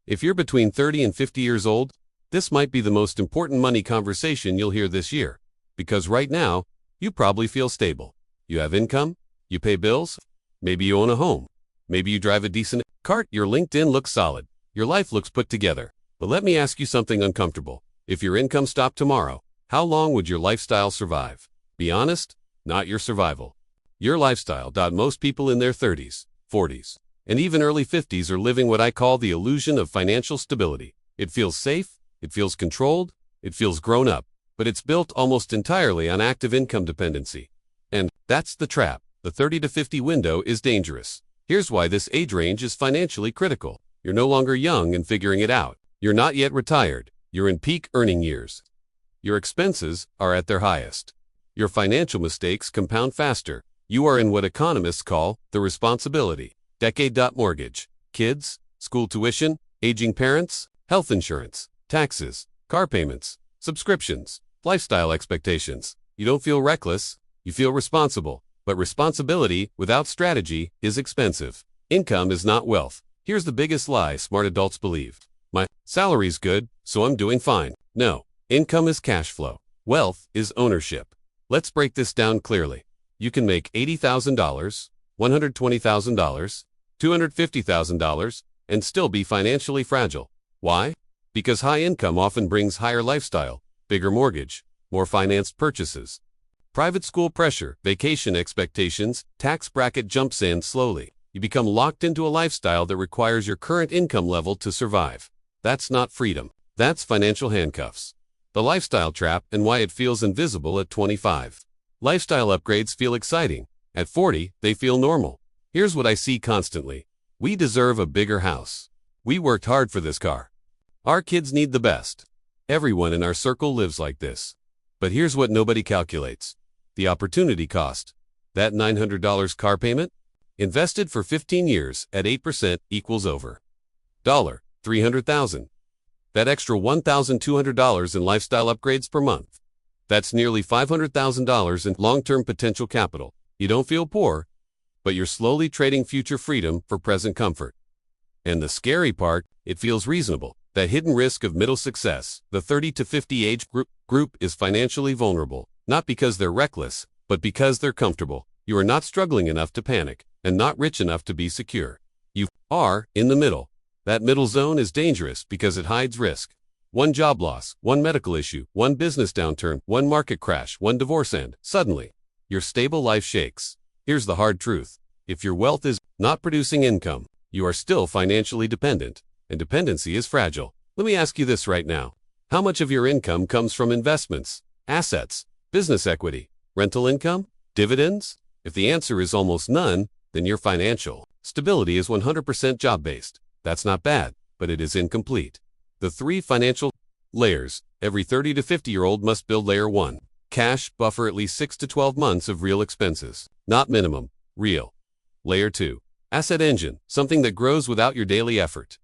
If you're between 30 and 50 years old, this might be the most important money conversation you'll hear this year. Because right now, you probably feel stable. You have income, you pay bills, maybe you own a home, maybe you drive a decent car, your LinkedIn looks solid, your life looks put together. But let me ask you something uncomfortable. If your income stopped tomorrow, how long would your lifestyle survive? Be honest, not your survival. Your lifestyle. Most people in their 30s, 40s, and even early 50s are living what I call the illusion of financial stability. It feels safe, it feels controlled, it feels grown up, but it's built almost entirely on active income dependency. And that's the trap. The 30 to 50 window is dangerous. Here's why this age range is financially critical. You're no longer young and figuring it out. You're not yet retired. You're in peak earning years. Your expenses are at their highest. Your financial mistakes compound faster. You are in what economists call the responsibility decade. Mortgage, kids, school tuition, aging parents, health insurance, taxes, car payments, subscriptions, lifestyle expectations. You don't feel reckless, you feel responsible. But responsibility without strategy is expensive. Income is not wealth. Here's the biggest lie smart adults believe. My salary's good, so I'm doing fine. No, income is cash flow. Wealth is ownership. Let's break this down clearly. You can make $80,000, $120,000, $250,000, and still be financially fragile. Why? Because high income often brings higher lifestyle, bigger mortgage, more financed purchases, private school pressure, vacation expectations, tax bracket jumps in slowly. You become locked into a lifestyle that requires your current income level to survive. That's not freedom. That's financial handcuffs. The lifestyle trap and why it feels invisible at 25. Lifestyle upgrades feel exciting. At 40, they feel normal. Here's what I see constantly. We deserve a bigger house. We worked hard for this car. Our kids need the best. Everyone in our circle lives like this. But here's what nobody calculates. The opportunity cost. That $900 car payment? Invested for 15 years at 8% equals over $300,000. That extra $1,200 in lifestyle upgrades per month. That's nearly $500,000 in long-term potential capital. You don't feel poor, but you're slowly trading future freedom for present comfort. And the scary part, it feels reasonable. That hidden risk of middle success, the 30 to 50 age group is financially vulnerable, not because they're reckless, but because they're comfortable. You are not struggling enough to panic, and not rich enough to be secure. You are in the middle. That middle zone is dangerous because it hides risk. One job loss, one medical issue, one business downturn, one market crash, one divorce, and suddenly, your stable life shakes. Here's the hard truth. If your wealth is not producing income, you are still financially dependent, and dependency is fragile. Let me ask you this right now. How much of your income comes from investments, assets, business equity, rental income, dividends? If the answer is almost none, then your financial stability is 100% job-based. That's not bad, but it is incomplete. The 3 financial layers. Every 30 to 50-year-old must build layer 1. Cash buffer at least 6 to 12 months of real expenses. Not minimum, real. Layer 2. Asset engine, something that grows without your daily effort.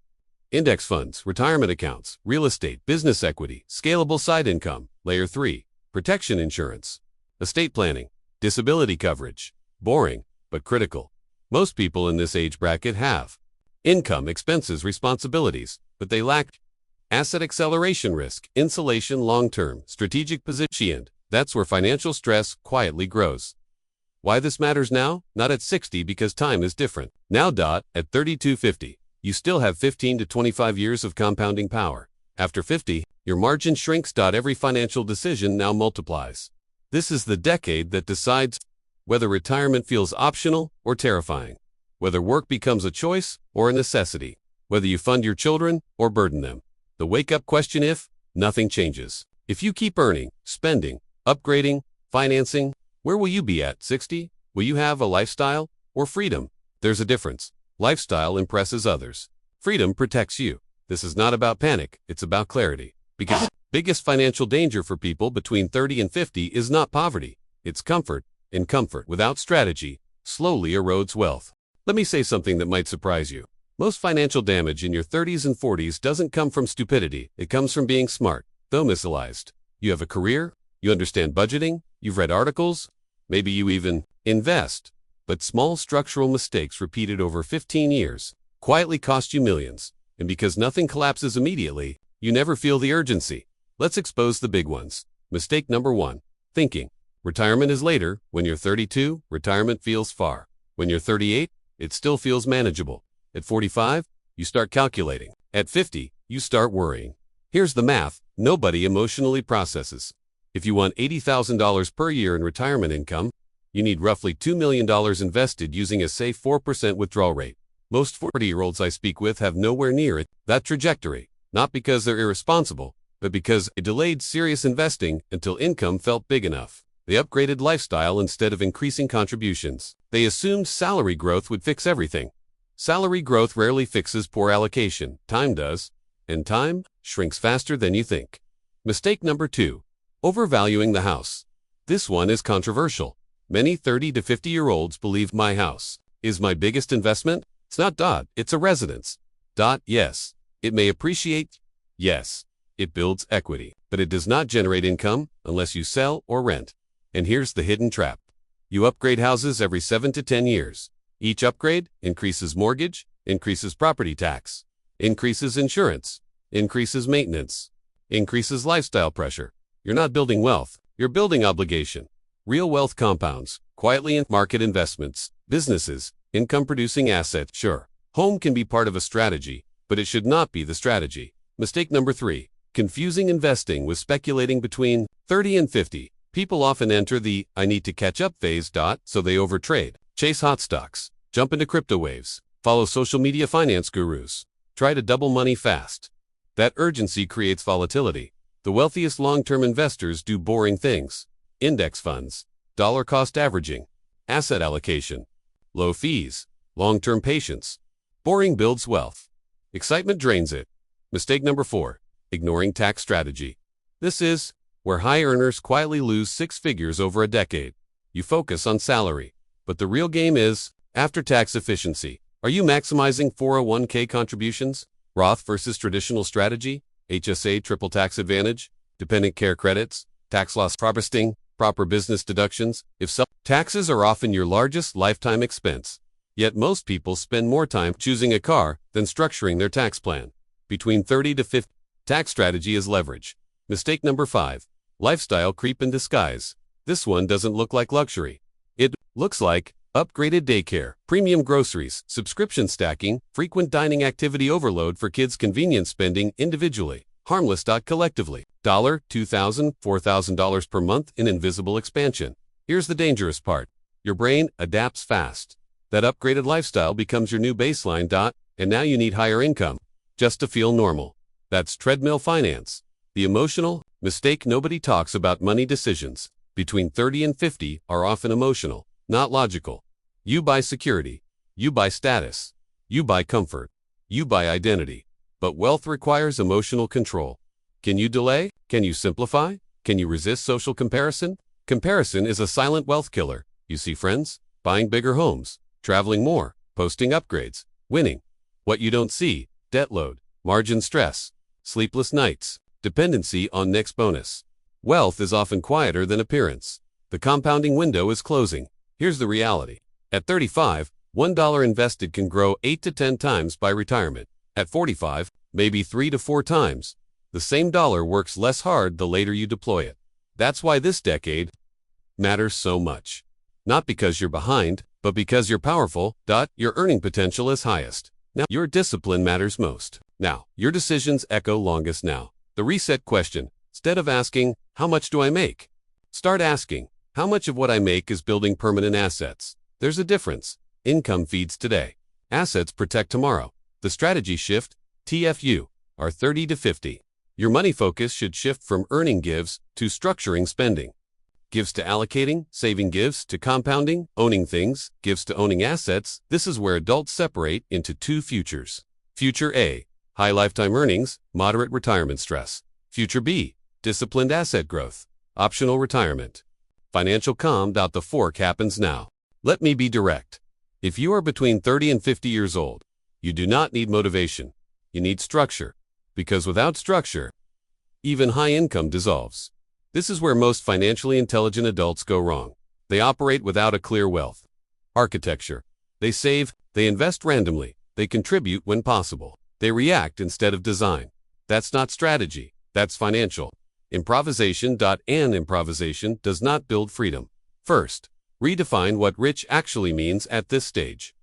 Index funds, retirement accounts, real estate, business equity, scalable side income. Layer 3. Protection insurance. Estate planning, disability coverage. Boring, but critical. Most people in this age bracket have income, expenses, responsibilities, but they lack asset acceleration risk, insulation, long-term, strategic position. That's where financial stress quietly grows. Why this matters now? Not at 60 because time is different. Now. At 32-50, you still have 15 to 25 years of compounding power. After 50, your margin shrinks. Every financial decision now multiplies. This is the decade that decides whether retirement feels optional or terrifying, whether work becomes a choice or a necessity, whether you fund your children or burden them. The wake-up question: if nothing changes, if you keep earning, spending, upgrading, financing, where will you be at 60? Will you have a lifestyle or freedom? There's a difference. Lifestyle impresses others. Freedom protects you. This is not about panic, it's about clarity. Because the biggest financial danger for people between 30 and 50 is not poverty, it's comfort, and comfort without strategy slowly erodes wealth. Let me say something that might surprise you. Most financial damage in your 30s and 40s doesn't come from stupidity, it comes from being smart, though misaligned. You have a career, you understand budgeting, you've read articles, maybe you even invest. But small structural mistakes repeated over 15 years quietly cost you millions. And because nothing collapses immediately, you never feel the urgency. Let's expose the big ones. Mistake number 1. Thinking. Retirement is later. When you're 32, retirement feels far. When you're 38, it still feels manageable. At 45, you start calculating. At 50, you start worrying. Here's the math nobody emotionally processes. If you want $80,000 per year in retirement income, you need roughly $2 million invested using a safe 4% withdrawal rate. Most 40-year-olds I speak with have nowhere near that trajectory, not because they're irresponsible, but because they delayed serious investing until income felt big enough. They upgraded lifestyle instead of increasing contributions. They assumed salary growth would fix everything. Salary growth rarely fixes poor allocation. Time does, and time shrinks faster than you think. Mistake number 2. Overvaluing the house. This one is controversial. Many 30 to 50-year-olds believe my house is my biggest investment. It's not. It's a residence. Yes. It may appreciate. Yes. It builds equity. But it does not generate income unless you sell or rent. And here's the hidden trap. You upgrade houses every 7 to 10 years. Each upgrade increases mortgage, increases property tax, increases insurance, increases maintenance, increases lifestyle pressure. You're not building wealth. You're building obligation. Real wealth compounds quietly in market investments, businesses, income-producing assets. Sure, home can be part of a strategy, but it should not be the strategy. Mistake number 3. Confusing investing with speculating. Between 30 and 50, people often enter the I need to catch up phase. So they overtrade, chase hot stocks, jump into crypto waves, follow social media finance gurus, try to double money fast. That urgency creates volatility. The wealthiest long-term investors do boring things. Index funds, dollar cost averaging, asset allocation, low fees, long-term patience. Boring builds wealth. Excitement drains it. Mistake number 4. Ignoring tax strategy. This is where high earners quietly lose 6 figures over a decade. You focus on salary, but the real game is after-tax efficiency. Are you maximizing 401k contributions? Roth versus traditional strategy? HSA triple tax advantage? Dependent care credits? Tax loss harvesting? Proper business deductions? If so, taxes are often your largest lifetime expense. Yet most people spend more time choosing a car than structuring their tax plan. Between 30 to 50, tax strategy is leverage. Mistake number 5. Lifestyle creep in disguise. This one doesn't look like luxury. It looks like upgraded daycare, premium groceries, subscription stacking, frequent dining activity overload for kids, convenience spending individually, harmless. Collectively, $2,000, $4,000 per month in invisible expansion. Here's the dangerous part. Your brain adapts fast. That upgraded lifestyle becomes your new baseline. And now you need higher income just to feel normal. That's treadmill finance. The emotional mistake. Nobody talks about money decisions between 30 and 50 are often emotional, not logical. You buy security. You buy status. You buy comfort. You buy identity. But wealth requires emotional control. Can you delay? Can you simplify? Can you resist social comparison? Comparison is a silent wealth killer. You see friends buying bigger homes, traveling more, posting upgrades, winning. What you don't see: debt load, margin stress, sleepless nights, dependency on next bonus. Wealth is often quieter than appearance. The compounding window is closing. Here's the reality. At 35, $1 invested can grow 8 to 10 times by retirement. At 45, maybe 3 to 4 times. The same dollar works less hard the later you deploy it. That's why this decade matters so much. Not because you're behind, but because you're powerful. Your earning potential is highest. Now, your discipline matters most. Now, your decisions echo longest now. The reset question. Instead of asking, how much do I make? Start asking, how much of what I make is building permanent assets? There's a difference. Income feeds today. Assets protect tomorrow. The strategy shift, TFU, are 30 to 50. Your money focus should shift from earning gives to structuring spending. Gives to allocating, saving gives to compounding, owning things, gives to owning assets. This is where adults separate into 2 futures. Future A, high lifetime earnings, moderate retirement stress. Future B, disciplined asset growth, optional retirement. Financial calm. The fork happens now. Let me be direct. If you are between 30 and 50 years old, you do not need motivation. You need structure. Because without structure, even high income dissolves. This is where most financially intelligent adults go wrong. They operate without a clear wealth architecture. They save, they invest randomly, they contribute when possible. They react instead of design. That's not strategy, that's financial. Improvisation. And improvisation does not build freedom. First, redefine what rich actually means at this stage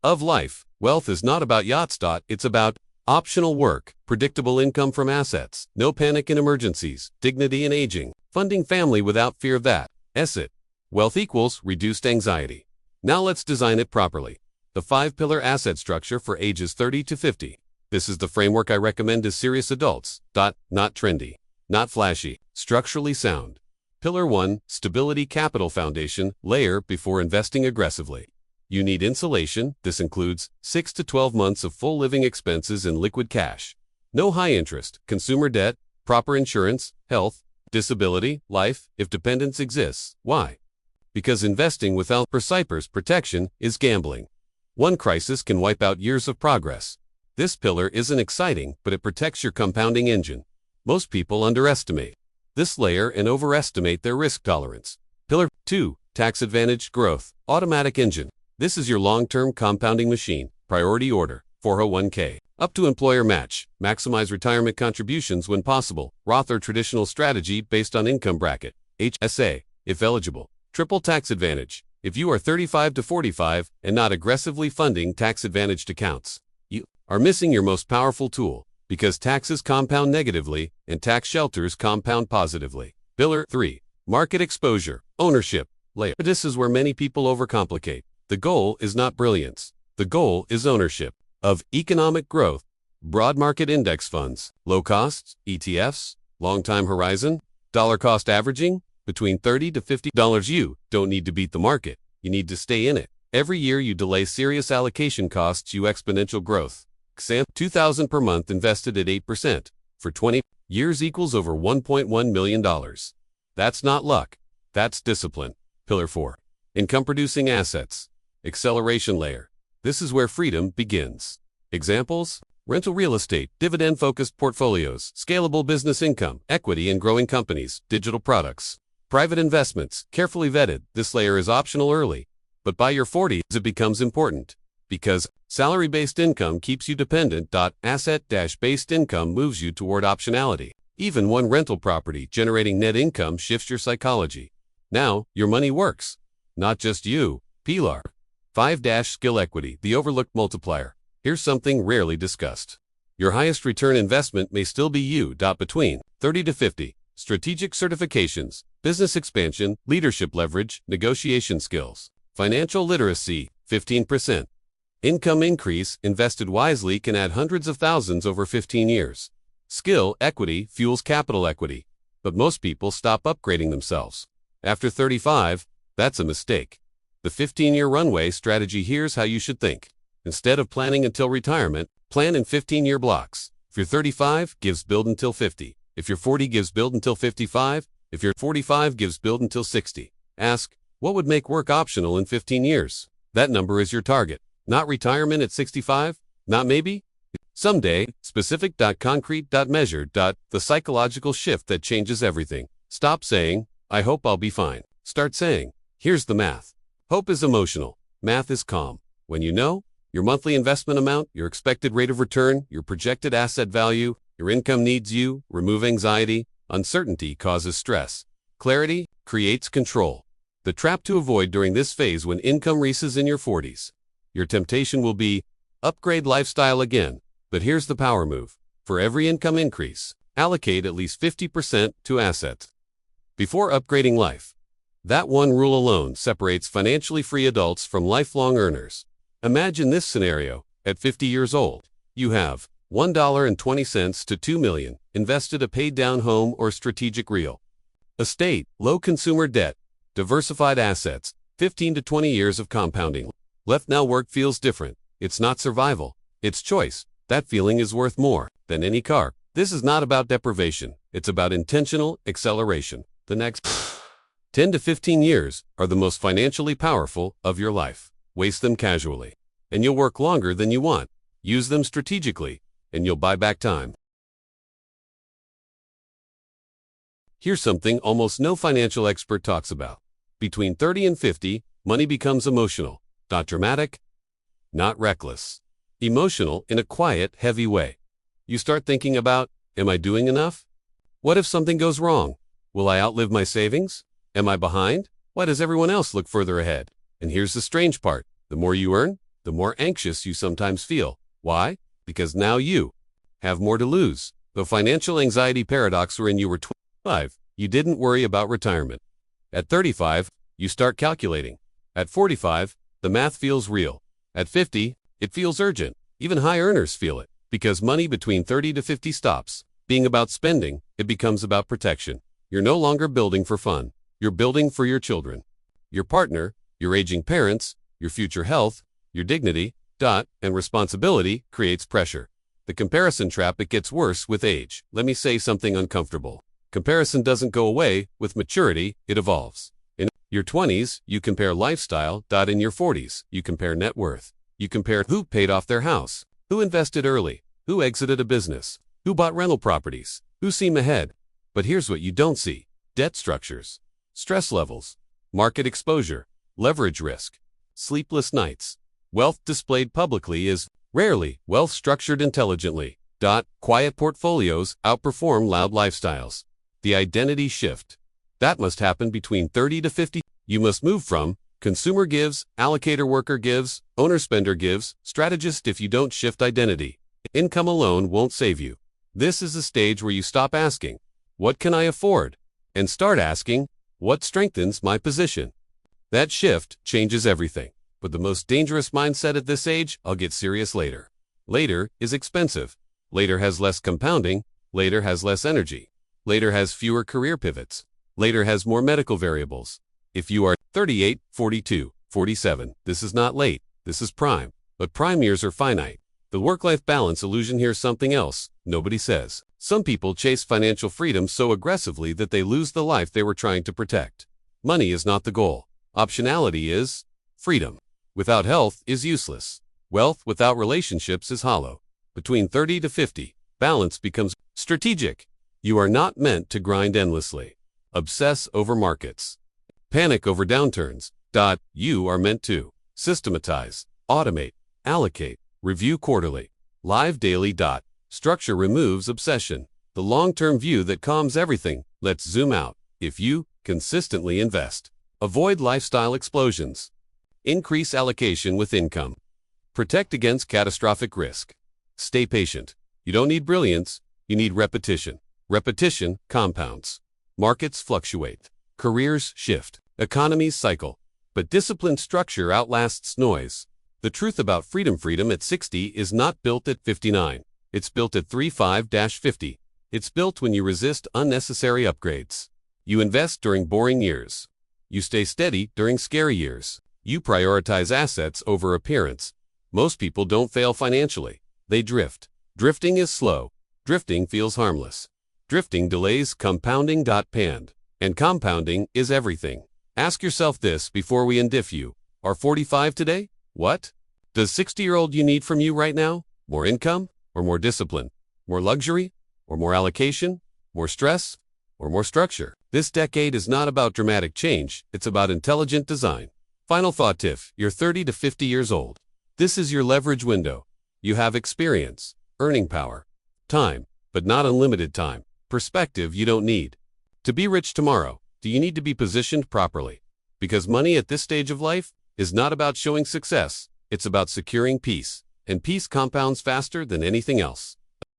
of life. Wealth is not about yachts. It's about optional work, predictable income from assets, no panic in emergencies, dignity in aging, funding family without fear of that. It. Wealth equals reduced anxiety. Now let's design it properly. The 5-pillar asset structure for ages 30 to 50. This is the framework I recommend to serious adults. Not trendy, not flashy, structurally sound. Pillar 1, Stability Capital Foundation, layer before investing aggressively. You need insulation. This includes 6 to 12 months of full living expenses in liquid cash. No high interest, consumer debt, proper insurance, health, disability, life, if dependence exists. Why? Because investing without precise protection is gambling. One crisis can wipe out years of progress. This pillar isn't exciting, but it protects your compounding engine. Most people underestimate this layer and overestimate their risk tolerance. Pillar 2, Tax-advantaged growth, automatic engine. This is your long-term compounding machine. Priority order, 401k. Up to employer match. Maximize retirement contributions when possible. Roth or traditional strategy based on income bracket. HSA, if eligible. Triple tax advantage. If you are 35 to 45 and not aggressively funding tax-advantaged accounts, you are missing your most powerful tool, because taxes compound negatively and tax shelters compound positively. Pillar 3, market exposure, ownership, layer. This is where many people overcomplicate. The goal is not brilliance. The goal is ownership of economic growth, broad market index funds, low costs, ETFs, long time horizon, dollar cost averaging, between $30 to $50. You don't need to beat the market. You need to stay in it. Every year you delay serious allocation costs you exponential growth. Example, $2,000 per month invested at 8% for 20 years equals over $1.1 million. That's not luck. That's discipline. Pillar 4, income producing assets, acceleration layer. This is where freedom begins. Examples, rental real estate, dividend-focused portfolios, scalable business income, equity in growing companies, digital products. Private investments, carefully vetted. This layer is optional early, but by your 40s it becomes important. Because salary-based income keeps you dependent. Asset-based income moves you toward optionality. Even one rental property generating net income shifts your psychology. Now, your money works. Not just you. Pilar. 5. Skill equity, the overlooked multiplier. Here's something rarely discussed. Your highest return investment may still be you. Between 30 to 50. Strategic certifications, business expansion, leadership leverage, negotiation skills. Financial literacy, 15%. Income increase, invested wisely, can add hundreds of thousands over 15 years. Skill equity fuels capital equity. But most people stop upgrading themselves after 35. That's a mistake. The 15-year runway strategy. Here's how you should think. Instead of planning until retirement, plan in 15-year blocks. If you're 35, gives build until 50. If you're 40, gives build until 55. If you're 45, gives build until 60. Ask, what would make work optional in 15 years? That number is your target. Not retirement at 65? Not maybe? Someday. Specific. Concrete. Measure. The psychological shift that changes everything. Stop saying, I hope I'll be fine. Start saying, here's the math. Hope is emotional. Math is calm. When you know your monthly investment amount, your expected rate of return, your projected asset value, your income needs, you remove anxiety. Uncertainty causes stress. Clarity creates control. The trap to avoid during this phase when income reaches in your 40s. Your temptation will be, upgrade lifestyle again. But here's the power move. For every income increase, allocate at least 50% to assets. Before upgrading life. That one rule alone separates financially free adults from lifelong earners. Imagine this scenario. At 50 years old, you have $1.20 to $2 million invested, a paid-down home or strategic real estate, low consumer debt, diversified assets, 15 to 20 years of compounding. Left now. Work feels different. It's not survival. It's choice. That feeling is worth more than any car. This is not about deprivation. It's about intentional acceleration. The next 10 to 15 years are the most financially powerful of your life. Waste them casually, and you'll work longer than you want. Use them strategically, and you'll buy back time. Here's something almost no financial expert talks about. Between 30 and 50, money becomes emotional. Not dramatic, not reckless. Emotional in a quiet, heavy way. You start thinking about, am I doing enough? What if something goes wrong? Will I outlive my savings? Am I behind? Why does everyone else look further ahead? And here's the strange part. The more you earn, the more anxious you sometimes feel. Why? Because now you have more to lose. The financial anxiety paradox wherein you were 25, you didn't worry about retirement. At 35, you start calculating. At 45, the math feels real. At 50, it feels urgent. Even high earners feel it, because money between 30 to 50 stops being about spending, it becomes about protection. You're no longer building for fun. You're building for your children, your partner, your aging parents, your future health, your dignity, and responsibility creates pressure. The comparison trap, it gets worse with age. Let me say something uncomfortable. Comparison doesn't go away. With maturity, it evolves. In your 20s, you compare lifestyle. In your 40s, you compare net worth. You compare who paid off their house, who invested early, who exited a business, who bought rental properties, who seem ahead. But here's what you don't see: debt structures, stress levels, market exposure, leverage risk, sleepless nights. Wealth displayed publicly is rarely wealth structured intelligently. Quiet portfolios outperform loud lifestyles. The identity shift. That must happen between 30 to 50. You must move from consumer gives, allocator worker gives, owner spender gives, strategist. If you don't shift identity, income alone won't save you. This is the stage where you stop asking, what can I afford? And start asking, what strengthens my position? That shift changes everything. But the most dangerous mindset at this age, I'll get serious later. Later is expensive. Later has less compounding. Later has less energy. Later has fewer career pivots. Later has more medical variables. If you are 38, 42, 47, this is not late. This is prime. But prime years are finite. The work-life balance illusion. Here's something else nobody says. Some people chase financial freedom so aggressively that they lose the life they were trying to protect. Money is not the goal. Optionality is. Freedom without health is useless. Wealth without relationships is hollow. Between 30 to 50, balance becomes strategic. You are not meant to grind endlessly, obsess over markets, panic over downturns. You are meant to systematize, automate, allocate, review quarterly, live daily. Structure removes obsession. The long-term view that calms everything. Let's zoom out. If you consistently invest, avoid lifestyle explosions, increase allocation with income, protect against catastrophic risk, stay patient. You don't need brilliance, you need repetition. Repetition compounds. Markets fluctuate. Careers shift. Economies cycle. But disciplined structure outlasts noise. The truth about freedom at 60 is not built at 59. It's built at 35-50. It's built when you resist unnecessary upgrades. You invest during boring years. You stay steady during scary years. You prioritize assets over appearance. Most people don't fail financially. They drift. Drifting is slow. Drifting feels harmless. Drifting delays compounding. And compounding is everything. Ask yourself this before we end. If you are 45 today, what does 60-year-old you need from you right now? More income or more discipline? More luxury or more allocation? More stress or more structure? This decade is not about dramatic change, it's about intelligent design. Final thought: if you're 30 to 50 years old, this is your leverage window. You have experience, earning power, time, but not unlimited time, perspective you don't need. To be rich tomorrow, do you need to be positioned properly? Because money at this stage of life is not about showing success, it's about securing peace, and peace compounds faster than anything else.